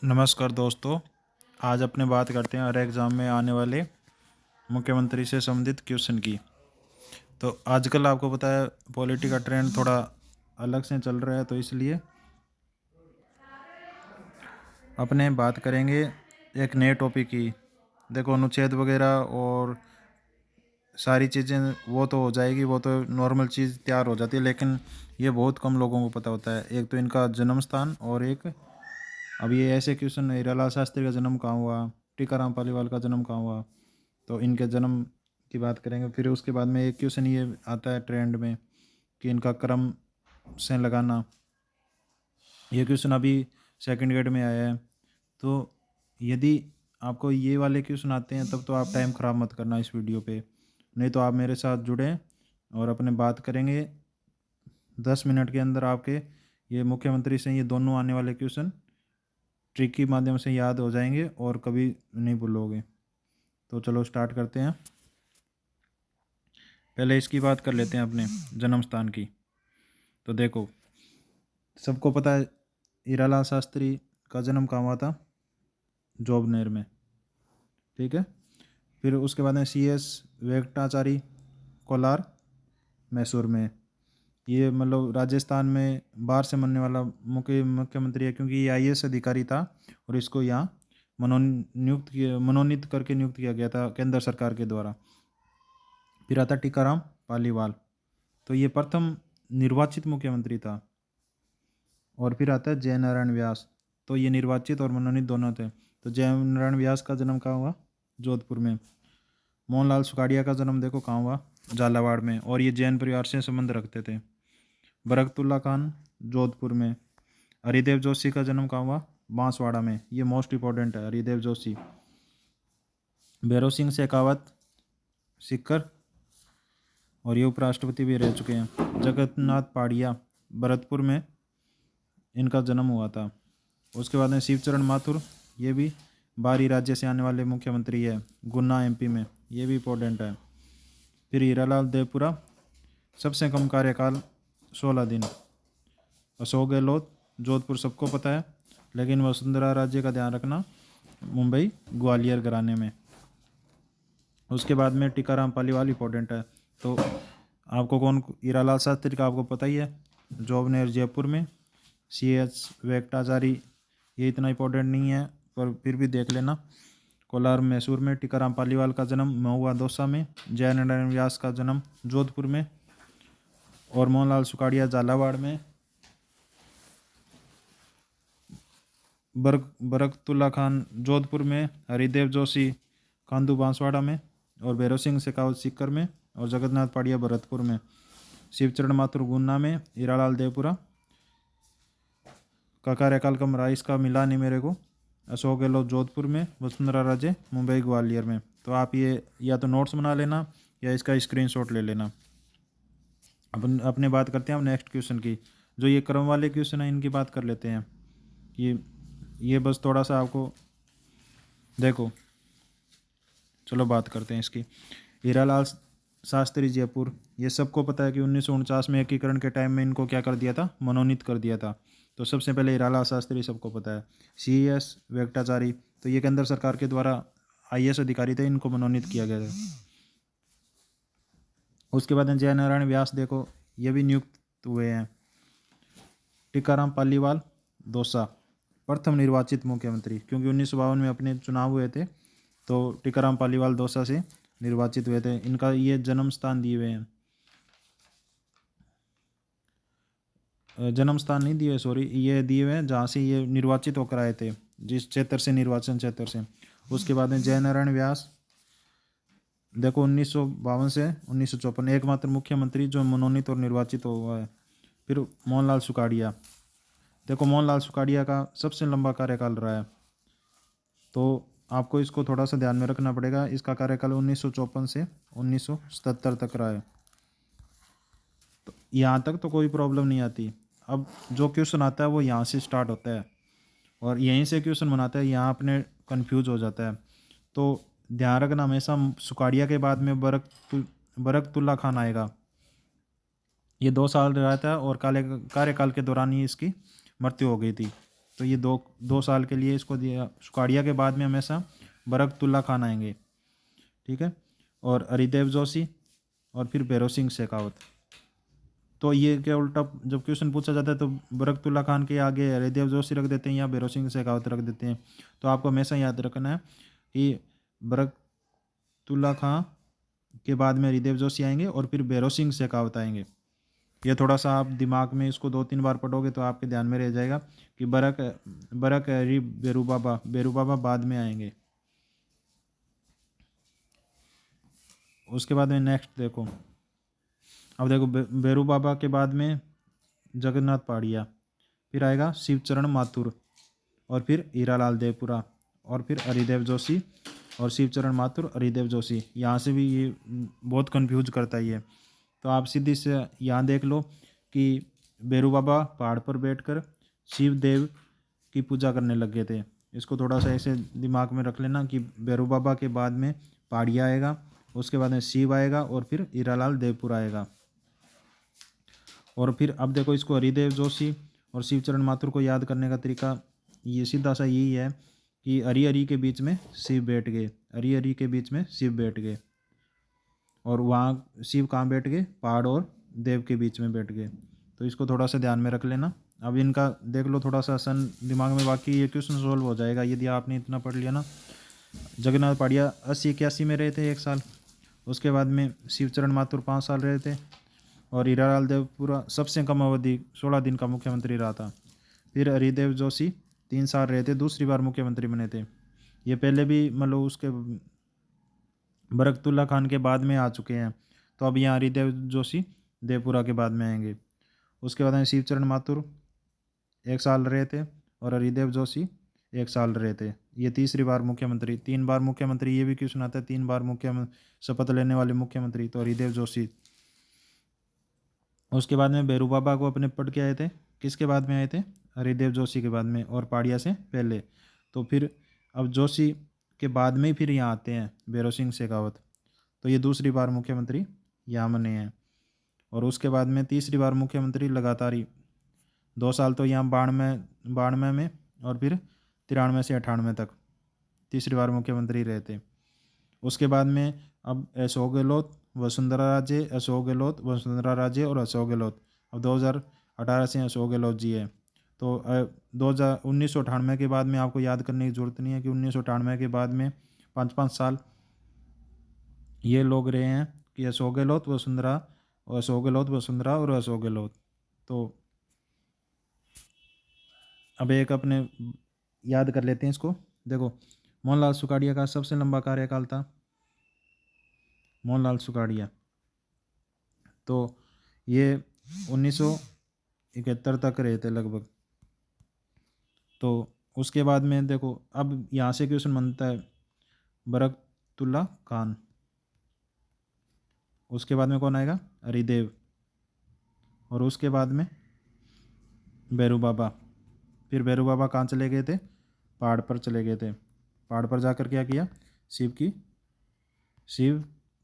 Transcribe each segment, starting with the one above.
नमस्कार दोस्तों। आज अपने बात करते हैं हर एग्ज़ाम में आने वाले मुख्यमंत्री से संबंधित क्वेश्चन की। तो आजकल आपको पता है पॉलिटी का ट्रेंड थोड़ा अलग से चल रहा है, तो इसलिए अपने बात करेंगे एक नए टॉपिक की। देखो, अनुच्छेद वगैरह और सारी चीज़ें वो तो हो जाएगी, वो तो नॉर्मल चीज़ तैयार हो जाती है, लेकिन ये बहुत कम लोगों को पता होता है। एक तो इनका जन्म स्थान, और एक अब ये ऐसे क्वेश्चन, हीरालाल शास्त्री का जन्म कहाँ हुआ, टीकाराम पालीवाल का जन्म कहाँ हुआ, तो इनके जन्म की बात करेंगे। फिर उसके बाद में एक क्वेश्चन ये आता है ट्रेंड में कि इनका क्रम से लगाना। ये क्वेश्चन अभी सेकंड ग्रेड में आया है। तो यदि आपको ये वाले क्वेश्चन आते हैं तब तो आप टाइम ख़राब मत करना इस वीडियो पे, नहीं तो आप मेरे साथ जुड़ें और अपने बात करेंगे। 10 मिनट के अंदर आपके ये मुख्यमंत्री से ये दोनों आने वाले क्वेश्चन ट्रिक के माध्यम से याद हो जाएंगे और कभी नहीं भूलोगे। तो चलो स्टार्ट करते हैं। पहले इसकी बात कर लेते हैं अपने जन्म स्थान की। तो देखो, सबको पता है हीरालाल शास्त्री का जन्म कहाँ हुआ था, जोबनेर में। ठीक है। फिर उसके बाद में CS वेंकटाचारी कोलार, मैसूर में। ये मतलब राजस्थान में बाहर से बनने वाला मुख्यमंत्री है, क्योंकि ये IAS अधिकारी था और इसको यहाँ मनोनीत करके नियुक्त किया गया था केंद्र सरकार के द्वारा। फिर आता टीकाराम पालीवाल, तो ये प्रथम निर्वाचित मुख्यमंत्री था। और फिर आता है जयनारायण व्यास, तो ये निर्वाचित और मनोनीत दोनों थे। तो जयनारायण व्यास का जन्म कहाँ हुआ, जोधपुर में। मोहनलाल सुखाड़िया का जन्म देखो कहाँ हुआ, झालावाड़ में, और ये जैन परिवार से संबंध रखते थे। बरकतुल्ला खान, जोधपुर में। हरिदेव जोशी का जन्म कहाँ हुआ, बांसवाड़ा में। ये मोस्ट इंपॉर्टेंट है, हरिदेव जोशी। भैरव सिंह शेखावत, सीकर, और ये उपराष्ट्रपति भी रह चुके हैं। जगन्नाथ पाड़िया, भरतपुर में इनका जन्म हुआ था। उसके बाद में शिवचरण माथुर, ये भी बाहरी राज्य से आने वाले मुख्यमंत्री है, गुन्ना MP में। ये भी इंपॉर्टेंट है। फिर हीरालाल देवपुरा, सबसे कम कार्यकाल 16 दिन। अशोक गहलोत, जोधपुर सबको पता है, लेकिन वसुंधरा राज्य का ध्यान रखना, मुंबई ग्वालियर घराने में। उसके बाद में टीकाराम पालीवाल इंपॉर्टेंट है। तो आपको कौन, हीरालाल शास्त्री का आपको पता ही है, जोबनेर जयपुर में। CS वेंकटाचारी, ये इतना इंपॉर्टेंट नहीं है पर फिर भी देख लेना, कोलार मैसूर में। टीकाराम पालीवाल का जन्म महुआ दौसा में। जयनारायण व्यास का जन्म जोधपुर में। और मोहनलाल सुखाड़िया झालावाड़ में। बरकतुल्ला खान जोधपुर में। हरिदेव जोशी कांदू बांसवाड़ा में। और भैरव सिंह शेखावत सीकर में। और जगन्नाथ पाड़िया भरतपुर में। शिवचरण माथुर गुन्ना में। हीरालाल देवपुरा का कार्यकाल कम रहा, इसका मिला नहीं मेरे को। अशोक गहलोत जोधपुर में। वसुंधरा राजे मुंबई ग्वालियर में। तो आप ये या तो नोट्स बना लेना या इसका स्क्रीनशॉट ले लेना। अपने बात करते हैं अब नेक्स्ट क्वेश्चन की। जो ये क्रम वाले क्वेश्चन है इनकी बात कर लेते हैं। ये बस थोड़ा सा आपको देखो, चलो बात करते हैं इसकी। हीरालाल शास्त्री जयपुर, ये सबको पता है कि 1949 में एकीकरण के टाइम में इनको क्या कर दिया था, मनोनीत कर दिया था। तो सबसे पहले हीरालाल शास्त्री सबको पता है। CS वेंकटाचारी, तो ये केंद्र सरकार के द्वारा IAS अधिकारी थे, इनको मनोनीत किया गया था। उसके बाद जयनारायण व्यास, देखो ये भी नियुक्त हुए हैं। टीकाराम पालीवाल दौसा, प्रथम निर्वाचित मुख्यमंत्री, क्योंकि 1952 में अपने चुनाव हुए थे, तो टीकाराम पालीवाल दौसा से निर्वाचित हुए थे। इनका ये जन्म स्थान दिए हुए हैं, जन्म स्थान नहीं दिए, सॉरी, ये दिए हुए हैं जहाँ से ये निर्वाचित होकर आए थे, जिस क्षेत्र से, निर्वाचन क्षेत्र से। उसके बाद में जयनारायण व्यास, देखो 1952 से 1954 एकमात्र मुख्यमंत्री जो मनोनीत और निर्वाचित हुआ है। फिर मोहनलाल सुखाड़िया, देखो मोहनलाल सुखाड़िया का सबसे लंबा कार्यकाल रहा है, तो आपको इसको थोड़ा सा ध्यान में रखना पड़ेगा। इसका कार्यकाल 1954 से 1977 तक रहा है। तो यहाँ तक तो कोई प्रॉब्लम नहीं आती। अब जो क्वेश्चन आता है वो यहाँ से स्टार्ट होता है और यहीं से क्वेश्चन बनाता है, यहाँ अपने कंफ्यूज हो जाता है। तो ध्यान रखना हमेशा, सुखाड़िया के बाद में बरकतुल्ला खान आएगा। ये 2 साल रहा था और कार्यकाल के दौरान ही इसकी मृत्यु हो गई थी। तो ये 2 साल के लिए इसको दिया। सुखाड़िया के बाद में हमेशा बरकतुल्ला खान आएंगे, ठीक है, और हरिदेव जोशी और फिर भैरव सिंह शेखावत। तो ये क्या उल्टा जब क्वेश्चन पूछा जाता है तो बरकतुल्ला खान के आगे हरिदेव जोशी रख देते हैं या भैरव सिंह शेखावत रख देते हैं। तो आपको हमेशा याद रखना है कि बरकतुल्ला खान के बाद में हरिदेव जोशी आएंगे और फिर भैरव सिंह शेखावत आएंगे। ये थोड़ा सा आप दिमाग में इसको 2-3 बार पढ़ोगे तो आपके ध्यान में रह जाएगा कि बरक हरी बेरू बाबा बाद में आएंगे। उसके बाद में नेक्स्ट देखो, अब देखो बेरू बाबा के बाद में जगन्नाथ पहाड़िया, फिर आएगा शिवचरण माथुर और फिर हीरालाल देवपुरा और फिर हरिदेव जोशी और शिवचरण माथुर हरिदेव जोशी। यहाँ से भी ये बहुत कंफ्यूज करता है ये। तो आप सीधी से यहाँ देख लो कि बेरू बाबा पहाड़ पर बैठकर शिव देव की पूजा करने लग गए थे। इसको थोड़ा सा ऐसे दिमाग में रख लेना कि बेरू बाबा के बाद में पहाड़िया आएगा, उसके बाद में शिव आएगा और फिर हीरालाल देवपुरा आएगा। और फिर अब देखो इसको हरिदेव जोशी और शिवचरण माथुर को याद करने का तरीका ये सीधा सा यही है कि हरि हरि के बीच में शिव बैठ गए, हरि हरि के बीच में शिव बैठ गए, और वहाँ शिव कहाँ बैठ गए, पहाड़ और देव के बीच में बैठ गए। तो इसको थोड़ा सा ध्यान में रख लेना। अब इनका देख लो थोड़ा सा आसान दिमाग में, बाकी ये क्वेश्चन सोल्व हो जाएगा यदि आपने इतना पढ़ लिया ना। जगन्नाथ पहाड़िया 80-81 में रहे थे 1 साल, उसके बाद में शिवचरण माथुर 5 साल रहे थे, और हीरालाल देवपुरा सबसे कम अवधि 16 दिन का मुख्यमंत्री रहा था। फिर हरिदेव जोशी 3 साल रहे थे, दूसरी बार मुख्यमंत्री बने थे। ये पहले भी मतलब उसके बरकतुल्ला खान के बाद में आ चुके हैं। तो अब यहाँ हरिदेव जोशी देवपुरा के बाद में आएंगे। उसके बाद में शिवचरण माथुर 1 साल रहे थे और हरिदेव जोशी 1 साल रहे थे। ये तीसरी बार मुख्यमंत्री, 3 बार मुख्यमंत्री, ये भी क्वेश्चन आता है 3 बार शपथ लेने वाले मुख्यमंत्री तो हरिदेव जोशी। उसके बाद में बेरू बाबा को अपने पढ़ के आए थे, किसके बाद में आए थे, हरिदेव जोशी के बाद में और पहाड़िया से पहले। तो फिर अब जोशी के बाद में ही फिर यहाँ आते हैं भैरव सिंह शेखावत। तो ये दूसरी बार मुख्यमंत्री यहाँ बने हैं। और उसके बाद में तीसरी बार मुख्यमंत्री लगातार ही 2 साल तो यहाँ 92 में और फिर 93 से 98 तक तीसरी बार मुख्यमंत्री रहे थे। उसके बाद में अब अशोक गहलोत, वसुंधरा राजे, अशोक गहलोत, वसुंधरा राजे और अशोक गहलोत। अब 2018 से अशोक गहलोत जी है। तो 1998 के बाद में आपको याद करने की ज़रूरत नहीं है कि 1998 के बाद में 5-5 साल ये लोग रहे हैं कि अशोक गहलोत, वसुंधरा और अशोक गहलोत, वसुंधरा और अशोक गहलोत। तो अब एक अपने याद कर लेते हैं इसको। देखो मोहनलाल सुखाड़िया का सबसे लंबा कार्यकाल था, मोहनलाल सुखाड़िया। तो ये 1971 तक रहे थे लगभग। तो उसके बाद में देखो अब यहाँ से क्वेश्चन बनता है बरकतुल्ला खान, उसके बाद में कौन आएगा, हरिदेव, और उसके बाद में भैरू बाबा। फिर भैरू बाबा कहाँ चले गए थे, पहाड़ पर चले गए थे। पहाड़ पर जाकर क्या किया, शिव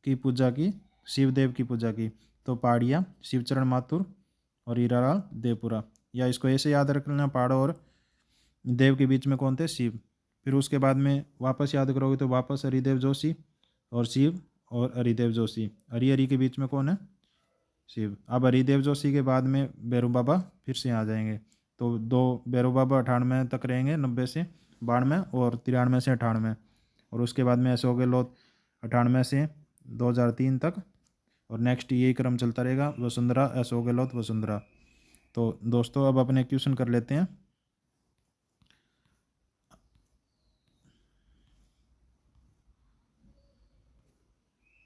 की पूजा की, शिव देव की पूजा की। तो पहाड़िया, शिवचरण माथुर और हीरालाल देवपुरा। या इसको ऐसे याद रख लेना, पहाड़ और देव के बीच में कौन थे, शिव। फिर उसके बाद में वापस याद करोगे तो वापस हरिदेव जोशी और शिव और हरिदेव जोशी। हरि हरि के बीच में कौन है, शिव। अब हरिदेव जोशी के बाद में भैरू बाबा फिर से आ जाएंगे। तो भैरू बाबा 98 तक रहेंगे, 90 से 92 और 93 से 98। और उसके बाद में अशोक गहलोत 98 से 2003 तक, और नेक्स्ट यही क्रम चलता रहेगा, वसुंधरा, अशोक गहलोत, वसुंधरा। तो दोस्तों अब अपने क्वेश्चन कर लेते हैं।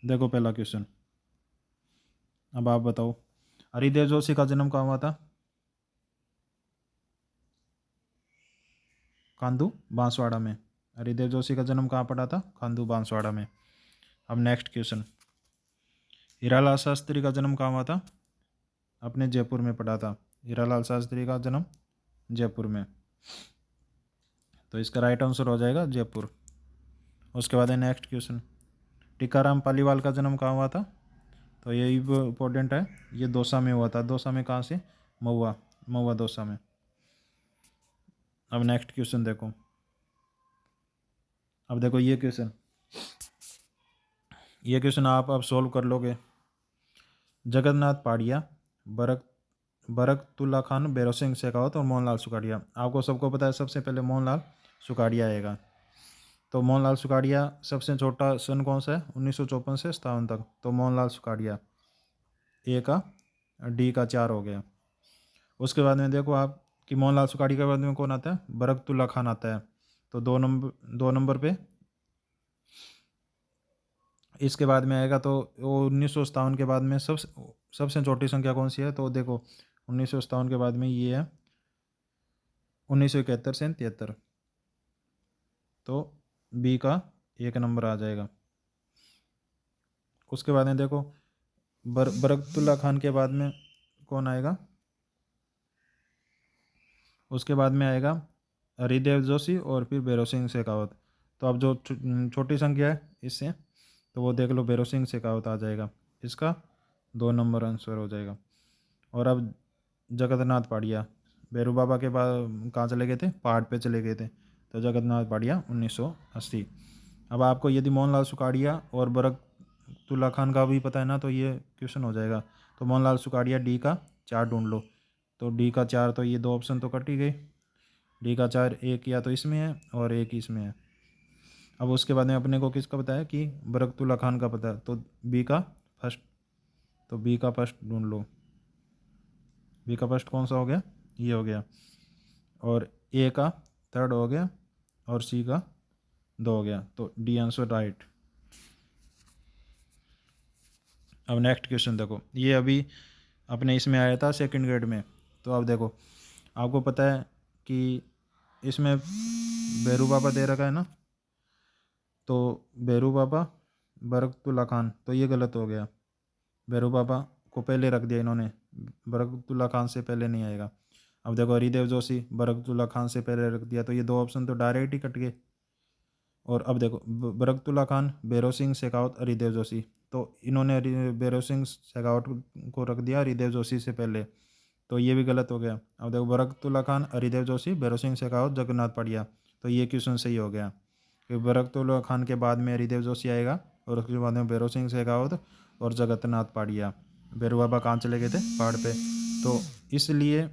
देखो पहला क्वेश्चन, अब आप बताओ हरिदेव जोशी का जन्म कहाँ हुआ था, खांडू बांसवाड़ा में। हरिदेव जोशी का जन्म कहाँ पड़ा था, खांडू बांसवाड़ा में। अब नेक्स्ट क्वेश्चन, हीरालाल शास्त्री का जन्म कहाँ हुआ था, अपने जयपुर में पड़ा था। हीरालाल शास्त्री का जन्म जयपुर में। तो इसका राइट आंसर हो जाएगा जयपुर। उसके बाद है नेक्स्ट क्वेश्चन, टीकाराम पालीवाल का जन्म कहाँ हुआ था। तो ये इम्पोर्टेंट है, ये दौसा में हुआ था। दौसा में कहाँ से, महुआ दौसा में। अब नेक्स्ट क्वेश्चन देखो। अब देखो ये क्वेश्चन आप अब सॉल्व कर लोगे। जगन्नाथ पाड़िया, बरकतुल्ला खान, भैरव सिंह शेखावत और मोहनलाल सुखाड़िया। आपको सबको पता है सबसे पहले मोहनलाल सुखाड़िया आएगा। तो मोहनलाल सुखाड़िया सबसे छोटा सन कौन सा है? 1954 से 57 तक। तो मोहनलाल सुखाड़िया ए का डी का 4 हो गया। उसके बाद में देखो आप कि मोहनलाल सुखाड़िया के बाद में कौन आता है? बरकतुल्ला खान आता है। तो 2 नंबर पे इसके बाद में आएगा। तो वो 1957 के बाद में सबसे छोटी संख्या कौन सी है? तो देखो 1957 के बाद में ये है 1971 से 73। तो बी का 1 नंबर आ जाएगा। उसके बाद में देखो बरकतुल्ला खान के बाद में कौन आएगा? उसके बाद में आएगा हरिदेव जोशी और फिर भैरव सिंह शेखावत। तो अब जो छोटी संख्या है इससे, तो वो देख लो भैरव सिंह शेखावत आ जाएगा। इसका 2 नंबर आंसर हो जाएगा। और अब जगन्नाथ पाड़िया, भैरू बाबा के बाद कहाँ चले गए थे? पहाड़ पे चले गए थे। तो जगन्नाथ पाड़िया 1980। अब आपको यदि मोहनलाल सुखाड़िया और बरकतुल्ला खान का भी पता है ना, तो ये क्वेश्चन हो जाएगा। तो मोहनलाल सुखाड़िया डी का 4 ढूंढ लो। तो डी का 4, तो ये 2 ऑप्शन तो कट ही गए। डी का 4 एक या तो इसमें है और एक इसमें है। अब उसके बाद में अपने को किसका पता है? कि बरकतुल्ला खान का पता है। तो बी का फर्स्ट, तो बी का फर्स्ट ढूंढ लो। बी का फर्स्ट कौन सा हो गया? ये हो गया। और ए का 3rd हो गया और सी का 2 हो गया। तो डी आंसर राइट। अब नेक्स्ट क्वेश्चन देखो। ये अभी अपने इसमें आया था 2nd ग्रेड में। तो अब देखो आपको पता है कि इसमें भैरू बाबा दे रखा है ना। तो भैरू बाबा बरकतुल्ला खान, तो ये गलत हो गया। भैरू बाबा को पहले रख दिया इन्होंने, बरकतुल्ला खान से पहले नहीं आएगा। अब देखो हरिदेव जोशी बरकतुल्ला खान से पहले रख दिया, तो ये 2 ऑप्शन तो डायरेक्ट ही कट गए। और अब देखो बरकतुल्ला खान, भैरव सिंह शेखावत, हरिदेव जोशी। तो इन्होंने भैरव सिंह शेखावत को रख दिया हरिदेव जोशी से पहले, तो ये भी गलत हो गया। अब देखो बरकतुल्ला खान, हरिदेव जोशी, भैरव सिंह शेखावत, जगन्नाथ पाड़िया। तो ये क्वेश्चन सही हो गया कि बरकतुल्ला खान के बाद में हरिदेव जोशी आएगा और उसके बाद में भैरव सिंह शेखावत और जगन्नाथ पाड़िया। भैरू बाबा कहाँ चले गए थे? पहाड़ पे। तो इसलिए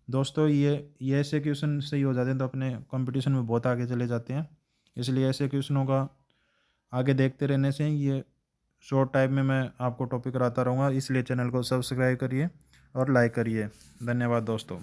दोस्तों ये ऐसे क्वेश्चन सही हो जाते हैं तो अपने कंपटीशन में बहुत आगे चले जाते हैं। इसलिए ऐसे क्वेश्चनों का आगे देखते रहने से ये शॉर्ट टाइम में मैं आपको टॉपिक कराता रहूँगा। इसलिए चैनल को सब्सक्राइब करिए और लाइक करिए। धन्यवाद दोस्तों।